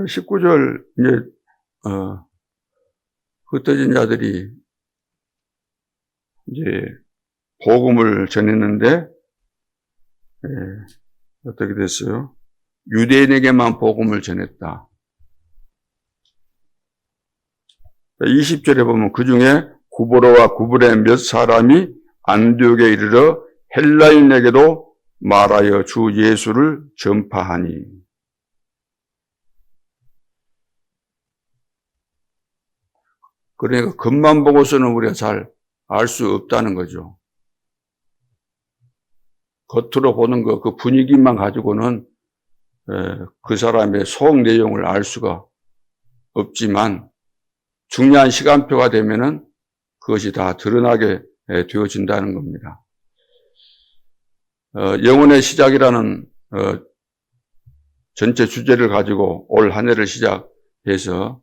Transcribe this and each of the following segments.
19절, 이제, 흩어진 자들이 이제 복음을 전했는데, 어떻게 됐어요? 유대인에게만 복음을 전했다. 20절에 보면 그 중에 구브로와 구브레 몇 사람이 안디옥에 이르러 헬라인에게도 말하여 주 예수를 전파하니. 그러니까 겉만 보고서는 우리가 잘 알 수 없다는 거죠. 겉으로 보는 거, 그 분위기만 가지고는 그 사람의 속 내용을 알 수가 없지만 중요한 시간표가 되면은 그것이 다 드러나게 되어진다는 겁니다. 영혼의 시작이라는 전체 주제를 가지고 올 한 해를 시작해서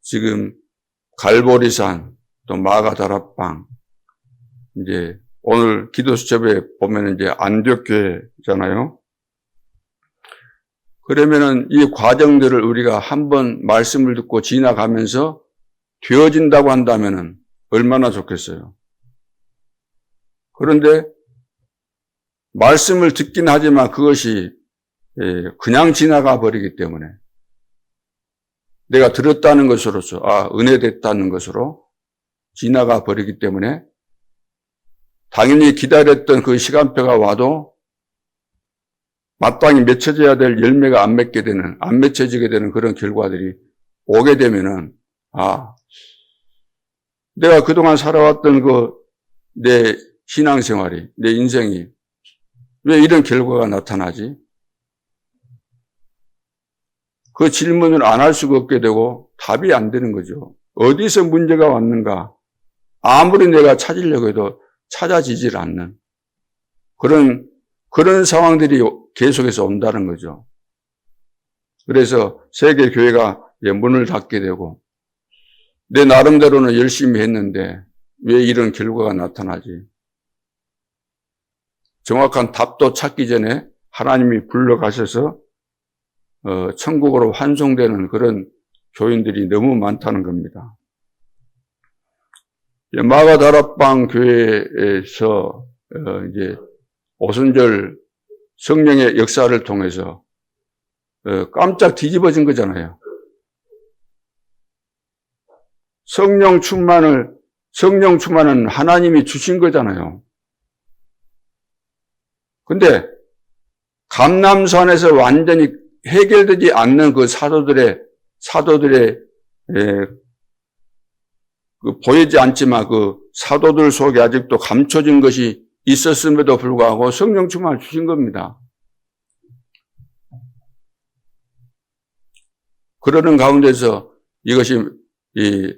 지금 갈보리산 또 마가다락방 이제 오늘 기도 수첩에 보면 이제 안디옥교회잖아요. 그러면은 이 과정들을 우리가 한번 말씀을 듣고 지나가면서 되어진다고 한다면은 얼마나 좋겠어요. 그런데 말씀을 듣긴 하지만 그것이 그냥 지나가 버리기 때문에 내가 들었다는 것으로서 은혜됐다는 것으로 지나가 버리기 때문에 당연히 기다렸던 그 시간표가 와도 마땅히 맺혀져야 될 열매가 안 맺혀지게 되는 그런 결과들이 오게 되면은 내가 그동안 살아왔던 내 신앙생활이, 내 인생이 왜 이런 결과가 나타나지? 그 질문을 안 할 수가 없게 되고 답이 안 되는 거죠. 어디서 문제가 왔는가? 아무리 내가 찾으려고 해도 찾아지질 않는 그런 상황들이 계속해서 온다는 거죠. 그래서 세계 교회가 문을 닫게 되고 내 나름대로는 열심히 했는데 왜 이런 결과가 나타나지? 정확한 답도 찾기 전에 하나님이 불러가셔서 천국으로 환송되는 그런 교인들이 너무 많다는 겁니다. 마가다락방 교회에서 이제 오순절 성령의 역사를 통해서 깜짝 뒤집어진 거잖아요. 성령 충만은 하나님이 주신 거잖아요. 근데 감람산에서 완전히 해결되지 않는 그 사도들의 보이지 않지만 그 사도들 속에 아직도 감춰진 것이 있었음에도 불구하고 성령 충만을 주신 겁니다. 그러는 가운데서 이것이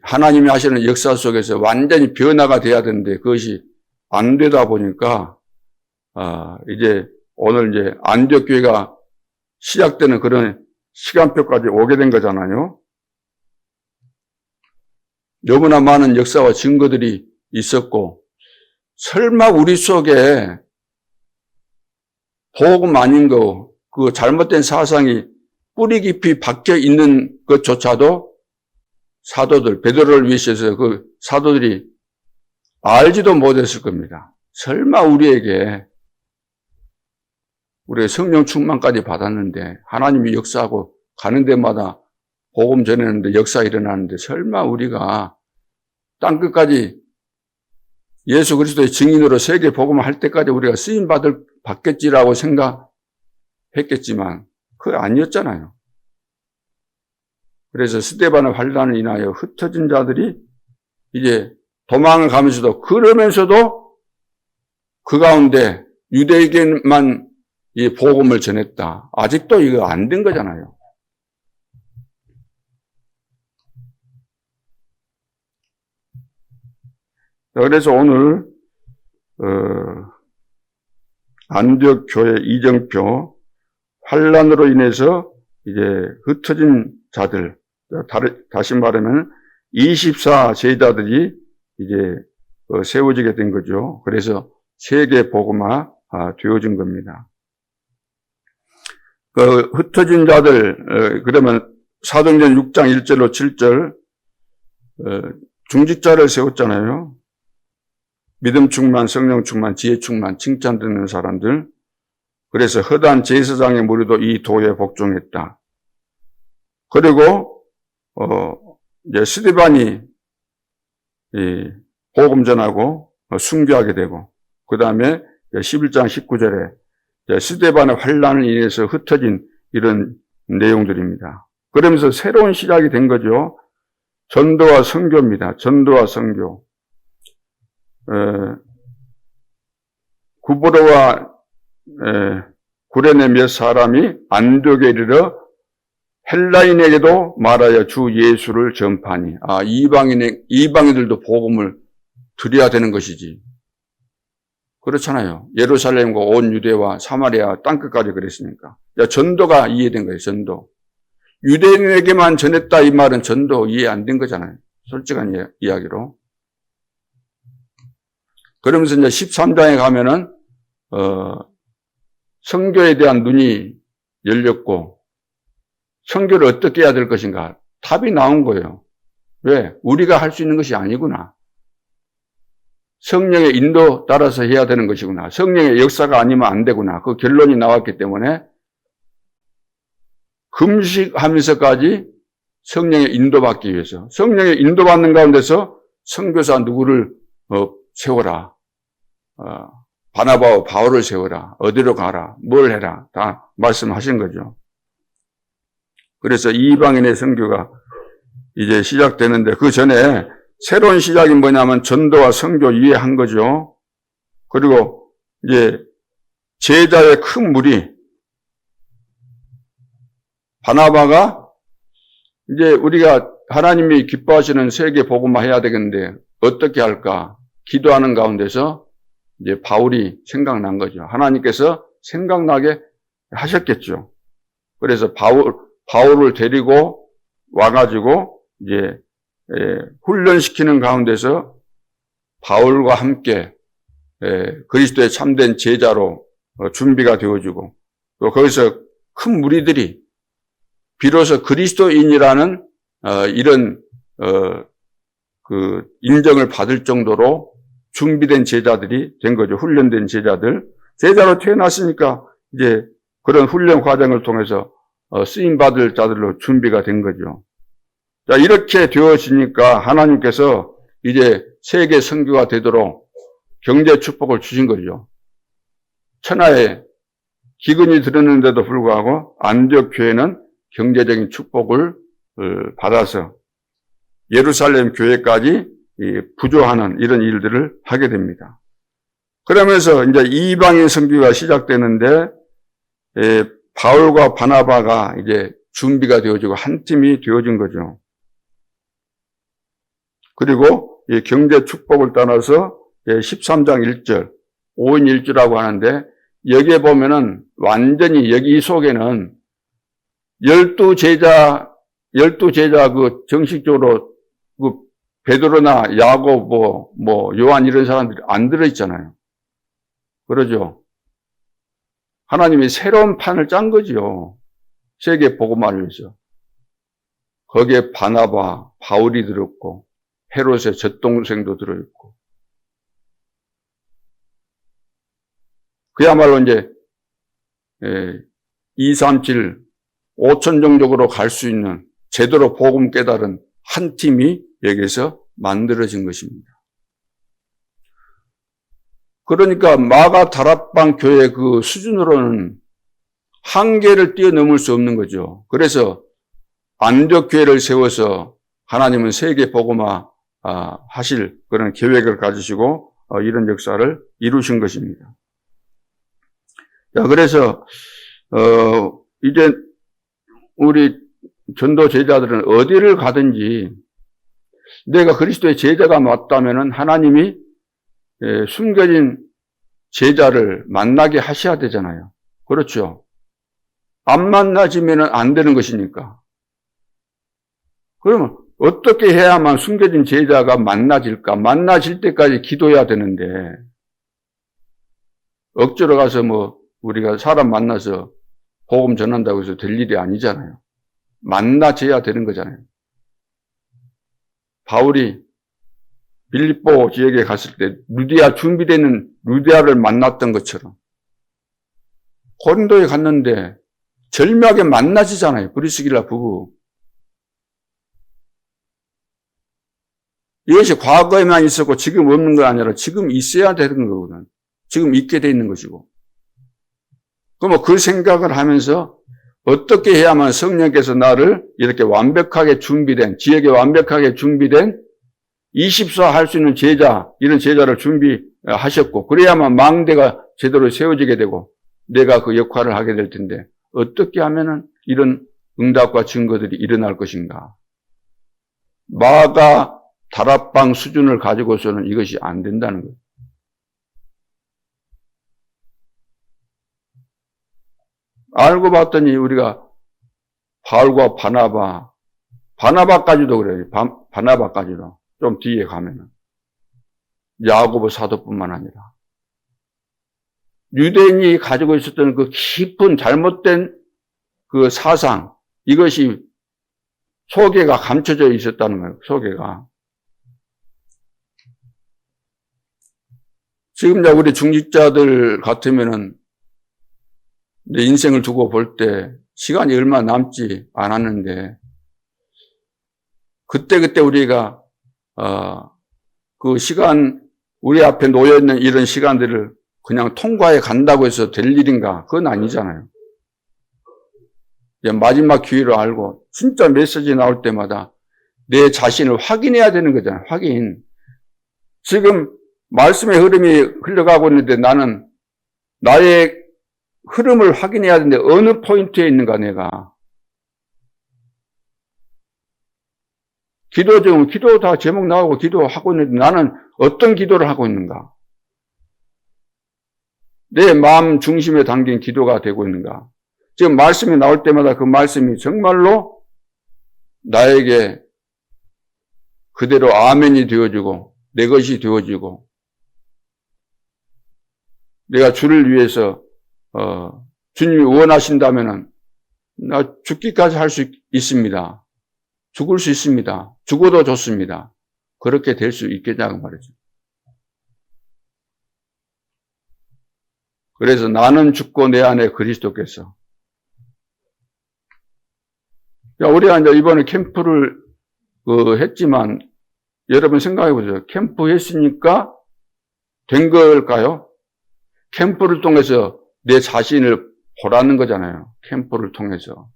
하나님이 하시는 역사 속에서 완전히 변화가 돼야 되는데 그것이 안 되다 보니까 이제 오늘 이제 안디옥 교회가 시작되는 그런 시간표까지 오게 된 거잖아요. 너무나 많은 역사와 증거들이 있었고 설마 우리 속에 복음 아닌 그 잘못된 사상이 뿌리 깊이 박혀 있는 것조차도 사도들, 베드로를 위해서 그 사도들이 알지도 못했을 겁니다. 설마 우리가 성령 충만까지 받았는데 하나님이 역사하고 가는 데마다 복음 전했는데 역사 일어나는데 설마 우리가 땅끝까지 예수 그리스도의 증인으로 세계 복음을 할 때까지 우리가 쓰임 받겠지라고 생각했겠지만 그게 아니었잖아요. 그래서 스데반의 환난을 인하여 흩어진 자들이 이제 도망을 가면서도 그러면서도 그 가운데 유대에게만 이 복음을 전했다. 아직도 이거 안 된 거잖아요. 그래서 오늘 안디옥 교회 이정표 환난으로 인해서 이제 흩어진 자들, 다시 말하면 24 제자들이 이제 세워지게 된 거죠. 그래서 세계 복음화 되어진 겁니다. 그 흩어진 자들, 그러면 사도행전 6장 1절로 7절, 중직자를 세웠잖아요. 믿음 충만, 성령 충만, 지혜 충만, 칭찬 듣는 사람들. 그래서 허다한 제사장의 무리도 이 도에 복종했다. 그리고 이제 스데반이 복음 전하고 순교하게 되고, 그 다음에 11장 19절에 스데반의 환란을 인해서 흩어진 이런 내용들입니다. 그러면서 새로운 시작이 된 거죠. 전도와 선교입니다. 전도와 선교. 구브로와 구레네 몇 사람이 안디옥에 이르러 헬라인에게도 말하여 주 예수를 전파하니. 이방인들도 복음을 드려야 되는 것이지. 그렇잖아요. 예루살렘과 온 유대와 사마리아 땅끝까지 그랬으니까. 전도가 이해된 거예요. 전도. 유대인에게만 전했다 이 말은 전도 이해 안 된 거잖아요. 솔직한 이야기로. 그러면서 이제 13장에 가면은 선교에 대한 눈이 열렸고, 선교를 어떻게 해야 될 것인가? 답이 나온 거예요. 왜? 우리가 할 수 있는 것이 아니구나. 성령의 인도 따라서 해야 되는 것이구나. 성령의 역사가 아니면 안 되구나. 그 결론이 나왔기 때문에 금식하면서까지 성령의 인도받기 위해서, 성령의 인도받는 가운데서 선교사 누구를 세워라. 바나바와 바울을 세워라. 어디로 가라. 뭘 해라. 다 말씀하신 거죠. 그래서 이방인의 선교가 이제 시작되는데, 그 전에 새로운 시작이 뭐냐면 전도와 선교 이해한 거죠. 그리고 이제 제자의 큰 무리, 바나바가 이제 우리가 하나님이 기뻐하시는 세계 복음화 해야 되겠는데 어떻게 할까? 기도하는 가운데서 이제 바울이 생각난 거죠. 하나님께서 생각나게 하셨겠죠. 그래서 바울을 데리고 와가지고 이제 훈련시키는 가운데서 바울과 함께 그리스도의 참된 제자로 준비가 되어지고, 또 거기서 큰 무리들이 비로소 그리스도인이라는 이런 그 인정을 받을 정도로 준비된 제자들이 된 거죠. 훈련된 제자들. 제자로 태어났으니까 이제 그런 훈련 과정을 통해서 쓰임 받을 자들로 준비가 된 거죠. 자, 이렇게 되어지니까 하나님께서 이제 세계 선교가 되도록 경제 축복을 주신 거죠. 천하에 기근이 들었는데도 불구하고 안디옥 교회는 경제적인 축복을 받아서 예루살렘 교회까지 부조하는 이런 일들을 하게 됩니다. 그러면서 이제 이방인 선교가 시작되는데, 바울과 바나바가 이제 준비가 되어지고 한 팀이 되어진 거죠. 그리고 이 경제 축복을 따라서 13장 1절, 5인 1주라고 하는데, 여기에 보면은 완전히 여기 속에는 12제자 그 정식적으로 그 베드로나 야고보, 요한 이런 사람들이 안 들어있잖아요. 그러죠? 하나님이 새로운 판을 짠 거죠. 세계 복음화를 위해서. 거기에 바나바, 바울이 들었고, 헤롯의 젖동생도 들어있고. 그야말로 이제 237, 5천 정도로 갈 수 있는 제대로 복음 깨달은 한 팀이 여기서 만들어진 것입니다. 그러니까 마가 다락방 교회 그 수준으로는 한계를 뛰어넘을 수 없는 거죠. 그래서 안디옥 교회를 세워서 하나님은 세계 복음화 하실 그런 계획을 가지시고 이런 역사를 이루신 것입니다. 자, 그래서 이제 우리 전도 제자들은 어디를 가든지 내가 그리스도의 제자가 맞다면은 하나님이 숨겨진 제자를 만나게 하셔야 되잖아요. 그렇죠? 안 만나지면은 안 되는 것이니까. 그러면 어떻게 해야만 숨겨진 제자가 만나질까? 만나질 때까지 기도해야 되는데 억지로 가서 우리가 사람 만나서 복음 전한다고 해서 될 일이 아니잖아요. 만나져야 되는 거잖아요. 바울이 빌립보 지역에 갔을 때 루디아 준비되는 루디아를 만났던 것처럼 고린도에 갔는데 절묘하게 만나지잖아요. 브리스길라 부부. 이것이 과거에만 있었고 지금 없는 거 아니라 지금 있어야 되는 거거든. 지금 있게 돼 있는 것이고. 그럼 그 생각을 하면서 어떻게 해야만 성령께서 나를 이렇게 완벽하게 준비된, 지역에 완벽하게 준비된 24 할 수 있는 제자, 이런 제자를 준비하셨고, 그래야만 망대가 제대로 세워지게 되고, 내가 그 역할을 하게 될 텐데, 어떻게 하면은 이런 응답과 증거들이 일어날 것인가. 마가 다락방 수준을 가지고서는 이것이 안 된다는 거예요. 알고 봤더니 우리가 바울과 바나바까지도 그래요. 바나바까지도. 좀 뒤에 가면은. 야고보 사도뿐만 아니라. 유대인이 가지고 있었던 그 깊은 잘못된 그 사상, 이것이 소개가 감춰져 있었다는 거예요. 소개가. 지금 우리 중직자들 같으면은 내 인생을 두고 볼 때 시간이 얼마 남지 않았는데 그때 우리가 그 시간 우리 앞에 놓여 있는 이런 시간들을 그냥 통과해 간다고 해서 될 일인가? 그건 아니잖아요. 마지막 기회로 알고 진짜 메시지 나올 때마다 내 자신을 확인해야 되는 거잖아요. 확인. 지금 말씀의 흐름이 흘러가고 있는데 나는 나의 흐름을 확인해야 되는데 어느 포인트에 있는가 내가. 기도 다 제목 나오고 기도하고 있는데 나는 어떤 기도를 하고 있는가. 내 마음 중심에 담긴 기도가 되고 있는가. 지금 말씀이 나올 때마다 그 말씀이 정말로 나에게 그대로 아멘이 되어지고 내 것이 되어지고 내가 주를 위해서 주님이 원하신다면은 나 죽기까지 할 수 있습니다. 죽을 수 있습니다. 죽어도 좋습니다. 그렇게 될 수 있겠냐고 말이죠. 그래서 나는 죽고 내 안에 그리스도께서. 우리가 이제 이번에 캠프를 했지만 여러분 생각해 보세요. 캠프 했으니까 된 걸까요? 캠프를 통해서 내 자신을 보라는 거잖아요. 캠프를 통해서.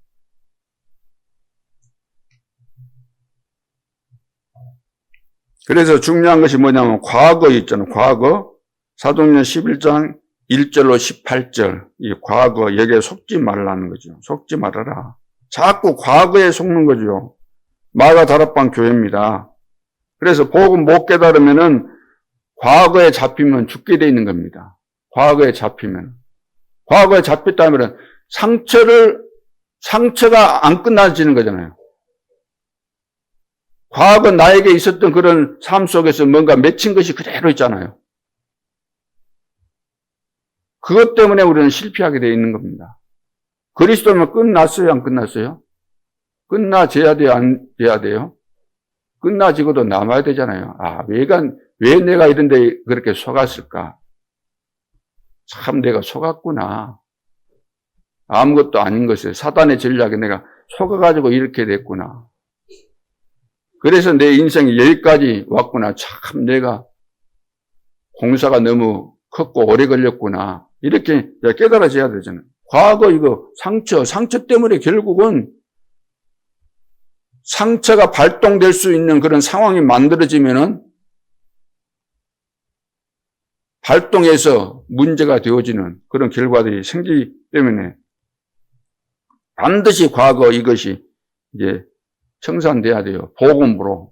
그래서 중요한 것이 뭐냐면 과거 있잖아요. 과거. 사도행전 11장 1절로 18절. 이 과거 여기에 속지 말라는 거죠. 속지 말아라. 자꾸 과거에 속는 거죠. 마가 다락방 교회입니다. 그래서 복음 못 깨달으면은 과거에 잡히면 죽게 돼 있는 겁니다. 과거에 잡히면. 과거에 잡혔다면 상처가 안 끝나지는 거잖아요. 과거 나에게 있었던 그런 삶 속에서 뭔가 맺힌 것이 그대로 있잖아요. 그것 때문에 우리는 실패하게 되어 있는 겁니다. 그리스도면 끝났어요? 안 끝났어요? 끝나져야 돼요? 안 돼야 돼요? 끝나지고도 남아야 되잖아요. 왜 내가 이런 데 그렇게 속았을까? 참 내가 속았구나. 아무것도 아닌 것을 사단의 전략에 내가 속아가지고 이렇게 됐구나. 그래서 내 인생이 여기까지 왔구나. 참 내가 공사가 너무 컸고 오래 걸렸구나. 이렇게 깨달아져야 되잖아요. 과거 이거 상처 때문에 결국은 상처가 발동될 수 있는 그런 상황이 만들어지면은 발동해서 문제가 되어지는 그런 결과들이 생기기 때문에 반드시 과거 이것이 이제 청산돼야 돼요. 복음으로.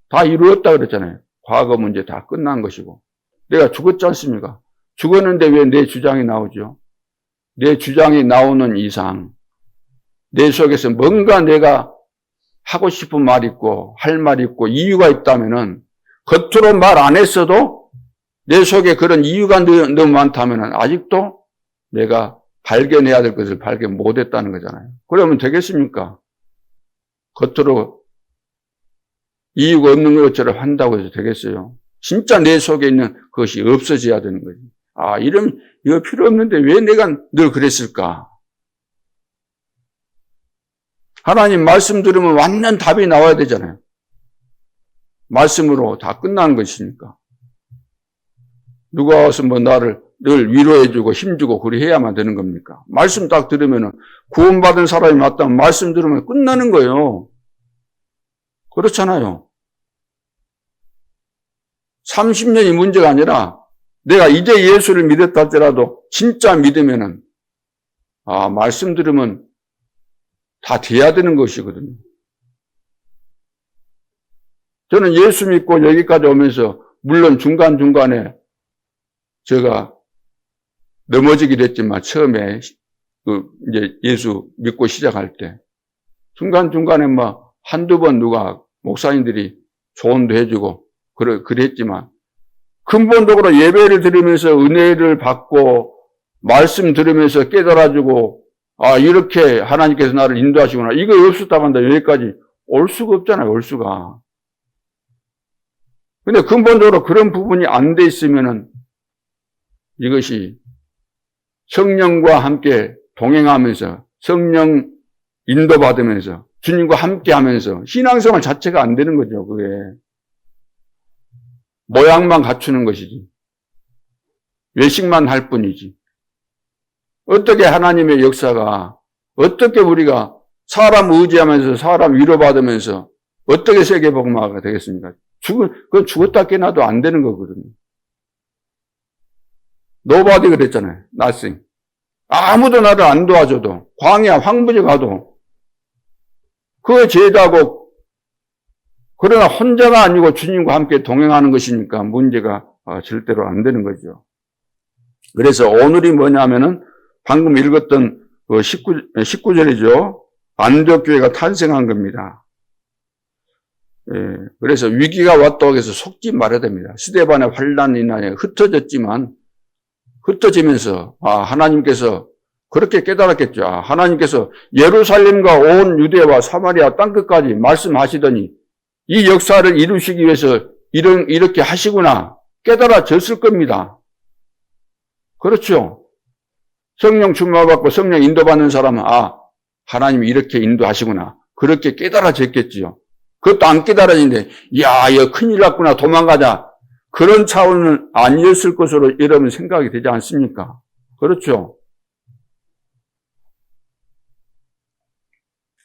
다 이루었다 그랬잖아요. 과거 문제 다 끝난 것이고. 내가 죽었지 않습니까? 죽었는데 왜 내 주장이 나오죠? 내 주장이 나오는 이상 내 속에서 뭔가 내가 하고 싶은 말이 있고 할 말이 있고 이유가 있다면은 겉으로 말 안 했어도 내 속에 그런 이유가 너무 많다면은 아직도 내가 발견해야 될 것을 발견 못했다는 거잖아요. 그러면 되겠습니까? 겉으로 이유 없는 것처럼 한다고 해서 되겠어요? 진짜 내 속에 있는 그것이 없어져야 되는 거지. 이거 필요 없는데 왜 내가 늘 그랬을까? 하나님 말씀 들으면 완전 답이 나와야 되잖아요. 말씀으로 다 끝나는 것이니까. 누가 와서 나를 늘 위로해주고 힘주고 그리 해야만 되는 겁니까? 말씀 딱 들으면 구원받은 사람이 맞다면 말씀 들으면 끝나는 거예요. 그렇잖아요. 30년이 문제가 아니라 내가 이제 예수를 믿었다 할지라도 진짜 믿으면은 말씀 들으면 다 돼야 되는 것이거든요. 저는 예수 믿고 여기까지 오면서 물론 중간중간에 제가 넘어지기도 했지만 처음에 이제 예수 믿고 시작할 때 중간중간에 한두 번 누가 목사님들이 조언도 해주고 그랬지만 근본적으로 예배를 드리면서 은혜를 받고 말씀 들으면서 깨달아주고 이렇게 하나님께서 나를 인도하시구나. 이거 없었다고 한다. 여기까지 올 수가 없잖아요. 올 수가. 근데 근본적으로 그런 부분이 안 돼 있으면은 이것이 성령과 함께 동행하면서 성령 인도받으면서 주님과 함께 하면서 신앙생활 자체가 안 되는 거죠. 그게. 모양만 갖추는 것이지. 외식만 할 뿐이지. 어떻게 하나님의 역사가, 어떻게 우리가 사람 의지하면서 사람 위로받으면서 어떻게 세계복음화가 되겠습니까? 그건 죽었다 깨나도 안 되는 거거든요. Nobody 그랬잖아요. Nothing. 아무도 나를 안 도와줘도, 광야, 황무지 가도, 그 제자고, 그러나 혼자가 아니고 주님과 함께 동행하는 것이니까 문제가 절대로 안 되는 거죠. 그래서 오늘이 뭐냐면은 방금 읽었던 19절이죠. 안디옥교회가 탄생한 겁니다. 예, 그래서 위기가 왔다고 해서 속지 말아야 됩니다. 스데반의 환난이 인하여 흩어지면서 하나님께서 그렇게 깨달았겠죠. 하나님께서 예루살렘과 온 유대와 사마리아 땅끝까지 말씀하시더니 이 역사를 이루시기 위해서 이렇게 하시구나 깨달아졌을 겁니다. 그렇죠. 성령 충만받고 성령 인도받는 사람은 하나님이 이렇게 인도하시구나 그렇게 깨달아졌겠지요. 그것도 안 깨달아지는데 이거 큰일 났구나 도망가자 그런 차원은 아니었을 것으로 여러분 생각이 되지 않습니까? 그렇죠.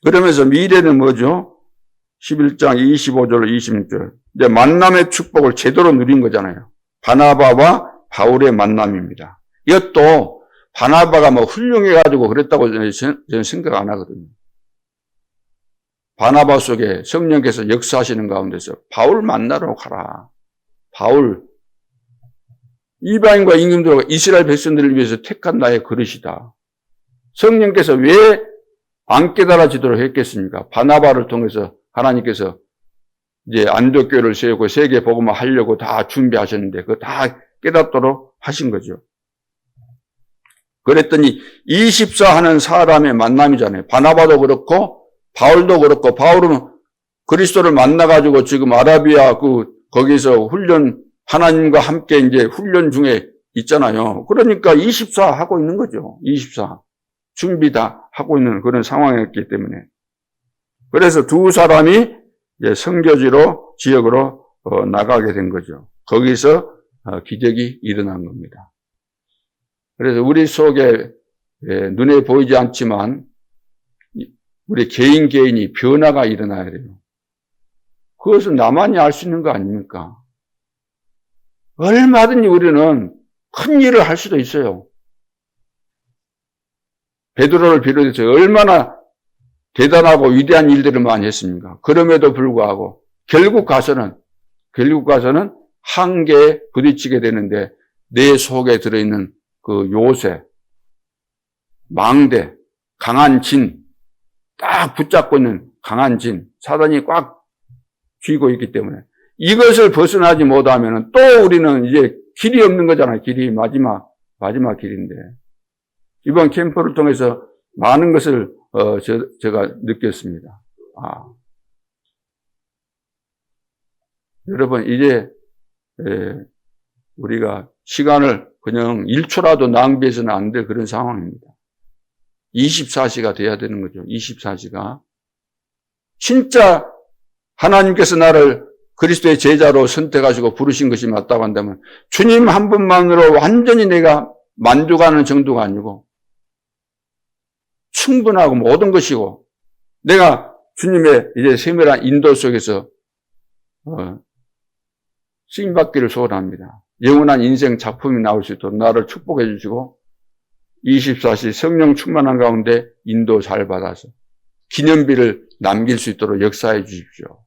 그러면서 미래는 뭐죠? 11장 25절 26절 이제 만남의 축복을 제대로 누린 거잖아요. 바나바와 바울의 만남입니다. 이것도 바나바가 훌륭해가지고 그랬다고 저는 생각 안 하거든요. 바나바 속에 성령께서 역사하시는 가운데서 바울 만나러 가라. 바울 이방인과 임금들과 이스라엘 백성들을 위해서 택한 나의 그릇이다. 성령께서 왜 안 깨달아지도록 했겠습니까? 바나바를 통해서 하나님께서 이제 안디옥교회를 세우고 세계 복음화 하려고 다 준비하셨는데 그거 다 깨닫도록 하신 거죠. 그랬더니 24 하는 사람의 만남이잖아요. 바나바도 그렇고 바울도 그렇고 바울은 그리스도를 만나가지고 지금 아라비아 거기서 하나님과 함께 이제 훈련 중에 있잖아요. 그러니까 24 하고 있는 거죠. 24. 준비 다 하고 있는 그런 상황이었기 때문에. 그래서 두 사람이 이제 선교지로, 지역으로 나가게 된 거죠. 거기서 기적이 일어난 겁니다. 그래서 우리 속에 눈에 보이지 않지만 우리 개인이 변화가 일어나야 돼요. 그것은 나만이 알 수 있는 거 아닙니까? 얼마든지 우리는 큰 일을 할 수도 있어요. 베드로를 비롯해서 얼마나 대단하고 위대한 일들을 많이 했습니까? 그럼에도 불구하고 결국 가서는 한계에 부딪히게 되는데 내 속에 들어있는 그 요새, 망대, 강한 진, 딱 붙잡고 있는 강한 진, 사단이 꽉 쥐고 있기 때문에 이것을 벗어나지 못하면 또 우리는 이제 길이 없는 거잖아요. 길이 마지막 길인데. 이번 캠프를 통해서 많은 것을 제가 느꼈습니다. 여러분, 이제 우리가 시간을 그냥 1초라도 낭비해서는 안 될 그런 상황입니다. 24시가 돼야 되는 거죠. 24시가. 진짜 하나님께서 나를 그리스도의 제자로 선택하시고 부르신 것이 맞다고 한다면 주님 한 분만으로 완전히 내가 만족하는 정도가 아니고 충분하고 모든 것이고 내가 주님의 이제 세밀한 인도 속에서 쓰임받기를 소원합니다. 영원한 인생 작품이 나올 수 있도록 나를 축복해 주시고 24시 성령 충만한 가운데 인도 잘 받아서 기념비를 남길 수 있도록 역사해 주십시오.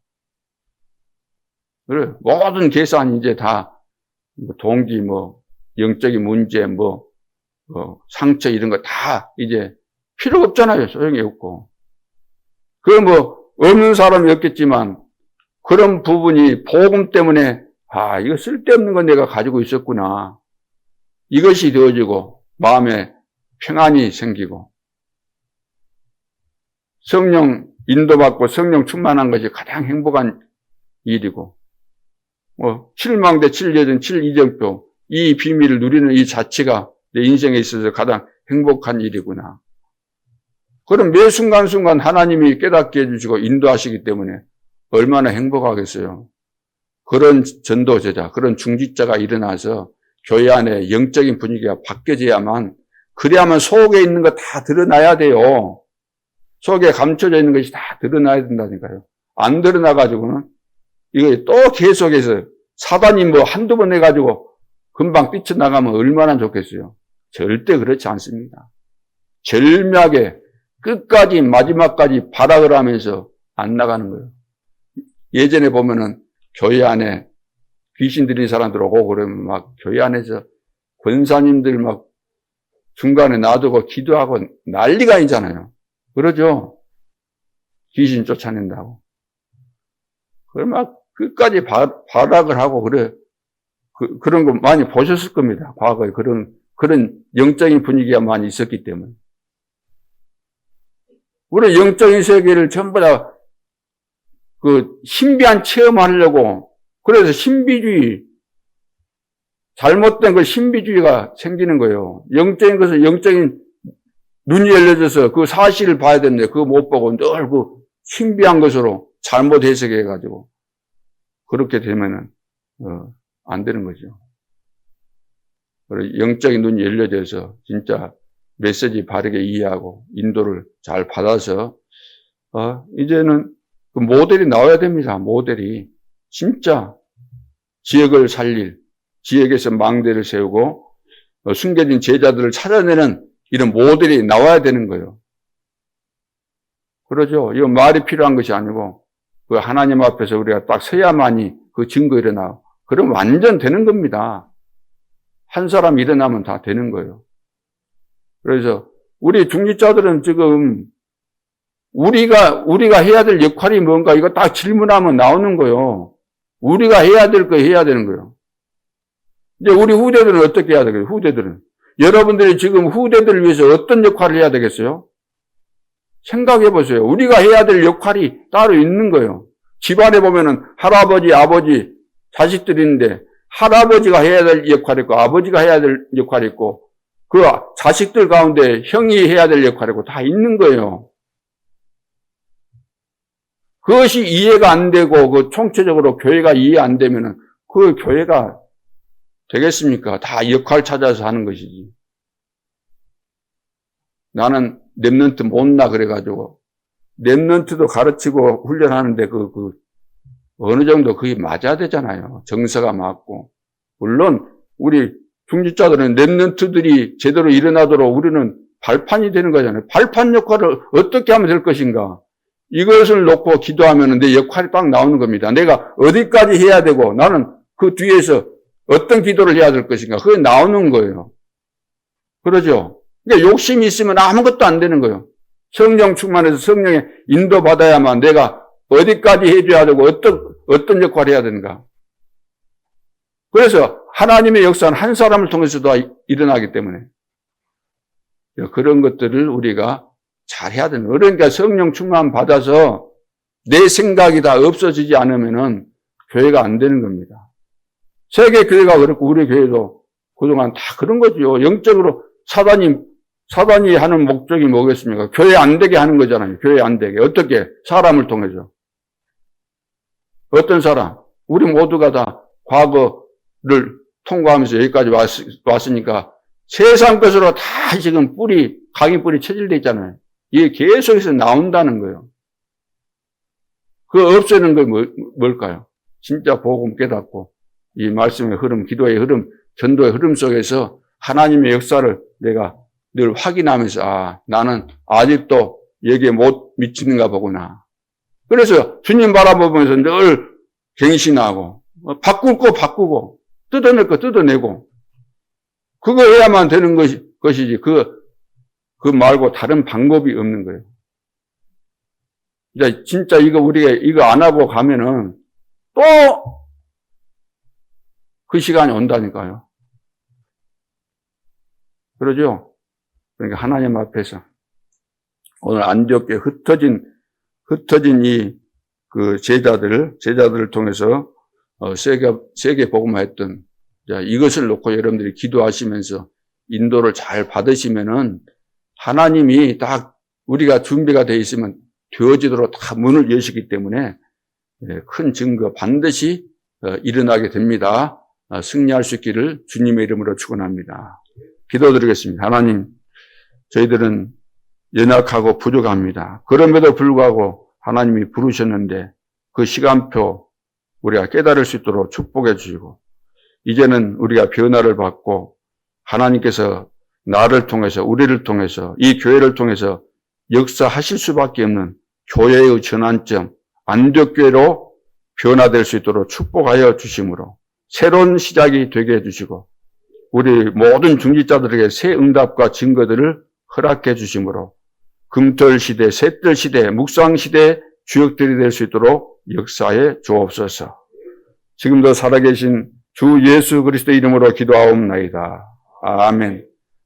그래, 모든 계산이 이제 다 동기, 영적인 문제, 상처 이런 거 다 이제 필요가 없잖아요. 소용이 없고. 없는 사람이 없겠지만 그런 부분이 복음 때문에 이거 쓸데없는 건 내가 가지고 있었구나. 이것이 되어지고 마음에 평안이 생기고 성령 인도받고 성령 충만한 것이 가장 행복한 일이고 7망대 7예전 7이정표 이 비밀을 누리는 이 자체가 내 인생에 있어서 가장 행복한 일이구나. 그럼 매 순간순간 하나님이 깨닫게 해주시고 인도하시기 때문에 얼마나 행복하겠어요. 그런 전도제자, 그런 중직자가 일어나서 교회 안에 영적인 분위기가 바뀌어져야만 그래야만 속에 있는 거 다 드러나야 돼요. 속에 감춰져 있는 것이 다 드러나야 된다니까요. 안 드러나가지고는 이거 또 계속해서 사단이 한두 번 해가지고 금방 뛰쳐나가면 얼마나 좋겠어요. 절대 그렇지 않습니다. 절묘하게 끝까지 마지막까지 발악을 하면서 안 나가는 거예요. 예전에 보면은 교회 안에 귀신 들린 사람들 오고 그러면 막 교회 안에서 권사님들 막 중간에 놔두고 기도하고 난리가 아니잖아요. 그러죠? 귀신 쫓아낸다고. 그럼 막 끝까지 발악을 하고 그래. 그런 거 많이 보셨을 겁니다. 과거에 그런 영적인 분위기가 많이 있었기 때문에. 우리 영적인 세계를 전부 다 신비한 체험하려고 그래서 신비주의 잘못된 신비주의가 생기는 거예요. 영적인 것을 영적인 눈이 열려져서 그 사실을 봐야 되는데 그거 못 보고 늘 신비한 것으로 잘못 해석해가지고 그렇게 되면은 안 되는 거죠. 영적인 눈이 열려져서 진짜 메시지 바르게 이해하고 인도를 잘 받아서 이제는 그 모델이 나와야 됩니다. 모델이 진짜 지역을 살릴 지역에서 망대를 세우고 숨겨진 제자들을 찾아내는 이런 모델이 나와야 되는 거예요. 그러죠. 이건 말이 필요한 것이 아니고 그 하나님 앞에서 우리가 딱 서야만이 그 증거 일어나고 그럼 완전 되는 겁니다. 한 사람 일어나면 다 되는 거예요. 그래서 우리 중직자들은 지금 우리가 해야 될 역할이 뭔가 이거 딱 질문하면 나오는 거예요. 우리가 해야 될 거 해야 되는 거예요. 이제 우리 후대들은 어떻게 해야 되겠어요? 후대들은. 여러분들이 지금 후대들을 위해서 어떤 역할을 해야 되겠어요? 생각해 보세요. 우리가 해야 될 역할이 따로 있는 거예요. 집안에 보면은 할아버지, 아버지, 자식들이 있는데 할아버지가 해야 될 역할이 있고 아버지가 해야 될 역할이 있고 그 자식들 가운데 형이 해야 될 역할이 있고 다 있는 거예요. 그것이 이해가 안 되고 그 총체적으로 교회가 이해 안 되면은 그 교회가 되겠습니까? 다 역할 찾아서 하는 것이지. 나는 랩런트 못나 그래가지고 랩런트도 가르치고 훈련하는데 어느 정도 그게 맞아야 되잖아요. 정서가 맞고. 물론 우리 중직자들은 랩런트들이 제대로 일어나도록 우리는 발판이 되는 거잖아요. 발판 역할을 어떻게 하면 될 것인가? 이것을 놓고 기도하면 내 역할이 딱 나오는 겁니다. 내가 어디까지 해야 되고 나는 그 뒤에서 어떤 기도를 해야 될 것인가? 그게 나오는 거예요. 그러죠? 그러니까 욕심이 있으면 아무것도 안 되는 거예요. 성령 충만해서 성령의 인도받아야만 내가 어디까지 해줘야 되고 어떤 역할을 해야 되는가. 그래서 하나님의 역사는 한 사람을 통해서도 일어나기 때문에 그런 것들을 우리가 잘 해야 되는 거예요. 그러니까 성령 충만 받아서 내 생각이 다 없어지지 않으면은 교회가 안 되는 겁니다. 세계 교회가 그렇고 우리 교회도 그동안 다 그런 거죠. 영적으로 사단이 하는 목적이 뭐겠습니까? 교회 안 되게 하는 거잖아요. 교회 안 되게. 어떻게? 사람을 통해서. 어떤 사람? 우리 모두가 다 과거를 통과하면서 여기까지 왔으니까 세상 것으로 다 지금 강이 뿌리 체질돼 있잖아요. 이게 계속해서 나온다는 거예요. 그 없애는 건 뭘까요? 진짜 복음 깨닫고 이 말씀의 흐름, 기도의 흐름, 전도의 흐름 속에서 하나님의 역사를 내가 늘 확인하면서 나는 아직도 여기에 못 미치는가 보구나. 그래서 주님 바라보면서 늘 갱신하고 바꿀 거 바꾸고 뜯어낼 거 뜯어내고 그거 해야만 되는 것이지 그 말고 다른 방법이 없는 거예요. 이제 진짜 우리가 이거 안 하고 가면은 또 그 시간이 온다니까요. 그러죠? 그러니까 하나님 앞에서 오늘 안디옥에 흩어진 그 제자들을 통해서 세계 복음화했던 이것을 놓고 여러분들이 기도하시면서 인도를 잘 받으시면은 하나님이 딱 우리가 준비가 되어 있으면 되어지도록 다 문을 여시기 때문에 큰 증거 반드시 일어나게 됩니다. 승리할 수 있기를 주님의 이름으로 축원합니다. 기도드리겠습니다. 하나님, 저희들은 연약하고 부족합니다. 그럼에도 불구하고 하나님이 부르셨는데 그 시간표 우리가 깨달을 수 있도록 축복해 주시고 이제는 우리가 변화를 받고 하나님께서 나를 통해서 우리를 통해서 이 교회를 통해서 역사하실 수밖에 없는 교회의 전환점 안디옥교회로 변화될 수 있도록 축복하여 주심으로 새로운 시작이 되게 해주시고 우리 모든 중직자들에게 새 응답과 증거들을 허락해 주심으로 금토일 시대, 셋들 시대, 묵상 시대 주역들이 될 수 있도록 역사에 주옵소서. 지금도 살아계신 주 예수 그리스도 이름으로 기도하옵나이다. 아멘.